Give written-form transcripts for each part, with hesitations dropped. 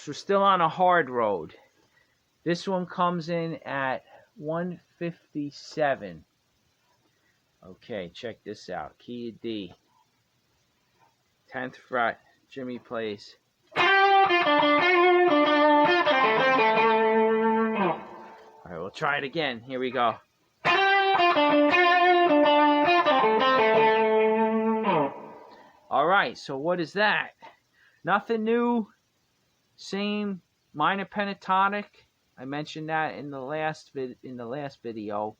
So we're still on a hard road. This one comes in at 157. Okay, check this out. Key of D. 10th fret. Jimmy plays. Alright, we'll try it again. Here we go. Alright, so what is that? Nothing new. Same minor pentatonic. I mentioned that in the last video.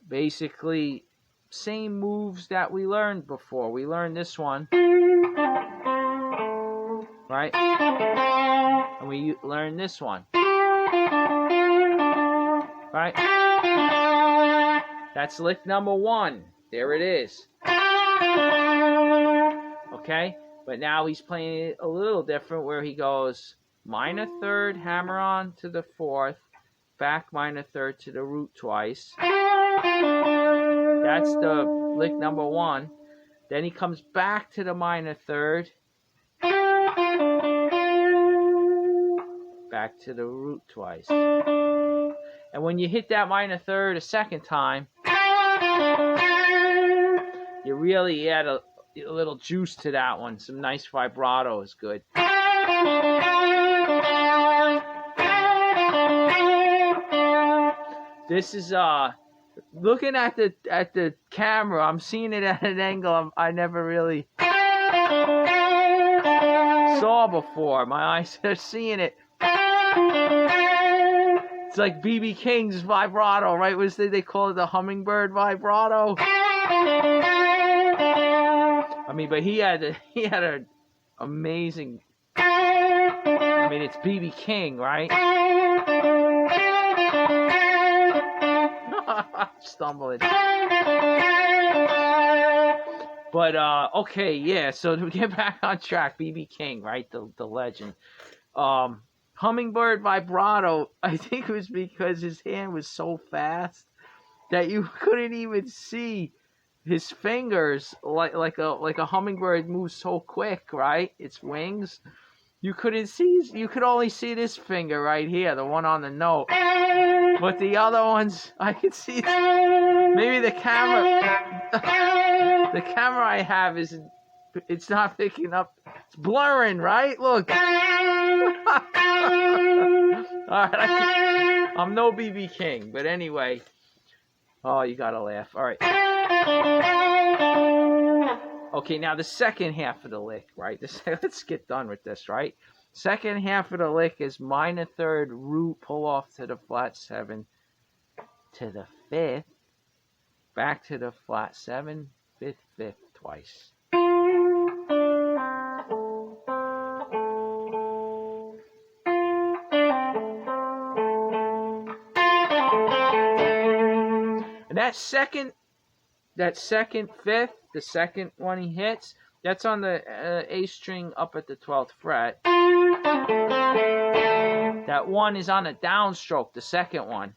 Basically, same moves that we learned before. We learned this one, right? And we learned this one, right? That's lick number 1. There it is. Okay? But now he's playing it a little different, where he goes minor 3rd, hammer on to the 4th, back minor 3rd to the root twice. That's the lick number 1. Then he comes back to the minor 3rd, back to the root twice. And when you hit that minor 3rd a second time, you really add a little juice to that one. Some nice vibrato is good. This is looking at the camera, I'm seeing it at an angle I never really saw before. My eyes are seeing it. It's like B.B. King's vibrato, right? What they call it, the hummingbird vibrato. I mean, but he had an amazing. I mean, it's B.B. King, right? Stumbling. But okay, yeah. So to get back on track, B.B. King, right? The legend. Hummingbird vibrato. I think it was because his hand was so fast that you couldn't even see his fingers. Like a hummingbird moves so quick, right? Its wings. You couldn't see. You could only see this finger right here, the one on the note. But the other ones, I could see. Maybe the camera. The camera I have it's not picking up. It's blurring, right? Look. Alright, I'm no B.B. King, but anyway. Oh, you gotta laugh. Alright. Okay, now the second half of the lick, right? Let's get done with this, right? Second half of the lick is minor 3rd, root, pull off to the flat 7, to the 5th, back to the flat 7, 5th, 5th, twice. And that second 5th, the second one he hits, that's on the A string up at the 12th fret. That one is on a downstroke, the second one.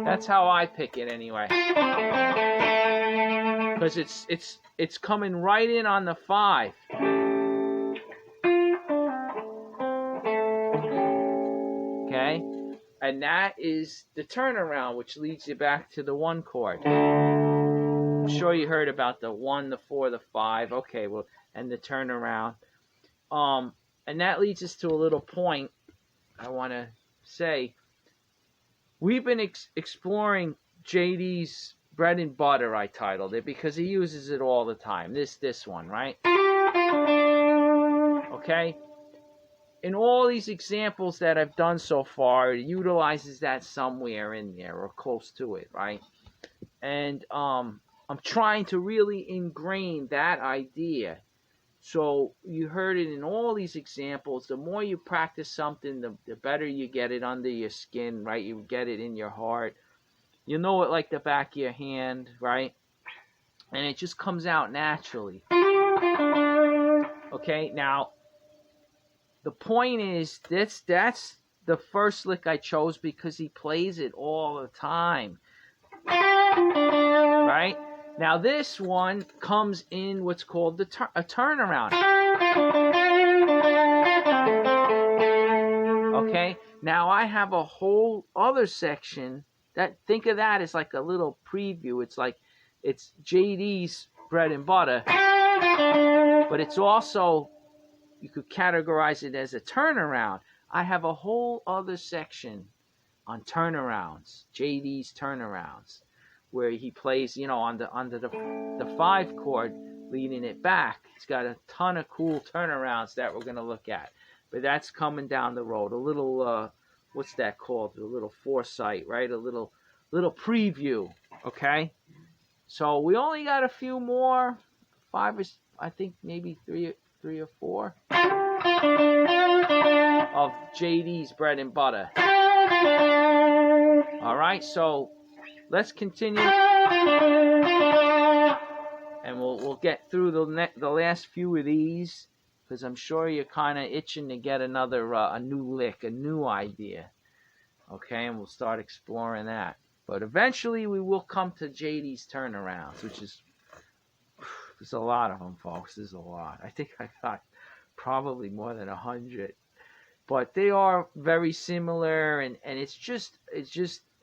That's how I pick it anyway. Because it's coming right in on the 5. Okay? And that is the turnaround, which leads you back to the 1 chord. I'm sure you heard about the 1, the 4, the 5. Okay, well, and the turnaround. And that leads us to a little point I want to say. We've been exploring JD's bread and butter, I titled it, because he uses it all the time. This one, right? Okay? In all these examples that I've done so far, it utilizes that somewhere in there or close to it, right? And I'm trying to really ingrain that idea. So you heard it in all these examples. The more you practice something, the better you get it under your skin, right? You get it in your heart. You know it like the back of your hand, right? And it just comes out naturally. Okay, now, the point is, that's the first lick I chose because he plays it all the time. Right? Now this one comes in what's called a turnaround. Okay, now I have a whole other section that, think of that as like a little preview. It's JD's bread and butter, but it's also, you could categorize it as a turnaround. I have a whole other section on turnarounds, JD's turnarounds, where he plays, under the 5 chord, leading it back. He's got a ton of cool turnarounds that we're going to look at. But that's coming down the road. A little, what's that called? A little foresight, right? A little preview, okay? So we only got a few more, 5 or I think maybe three or 4 of JD's bread and butter. All right, so let's continue, and we'll get through the last few of these, because I'm sure you're kind of itching to get another a new lick, a new idea. Okay, and we'll start exploring that. But eventually we will come to JD's turnarounds, which is, there's a lot of them, folks. There's a lot. I think I got probably more than 100. But they are very similar, and it's just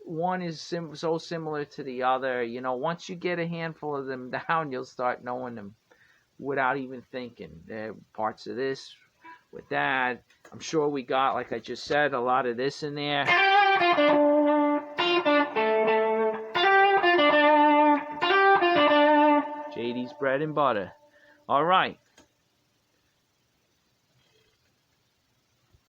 one is so similar to the other. Once you get a handful of them down, you'll start knowing them without even thinking. There are parts of this with that. I'm sure we got, like I just said, a lot of this in there. JD's bread and butter. All right.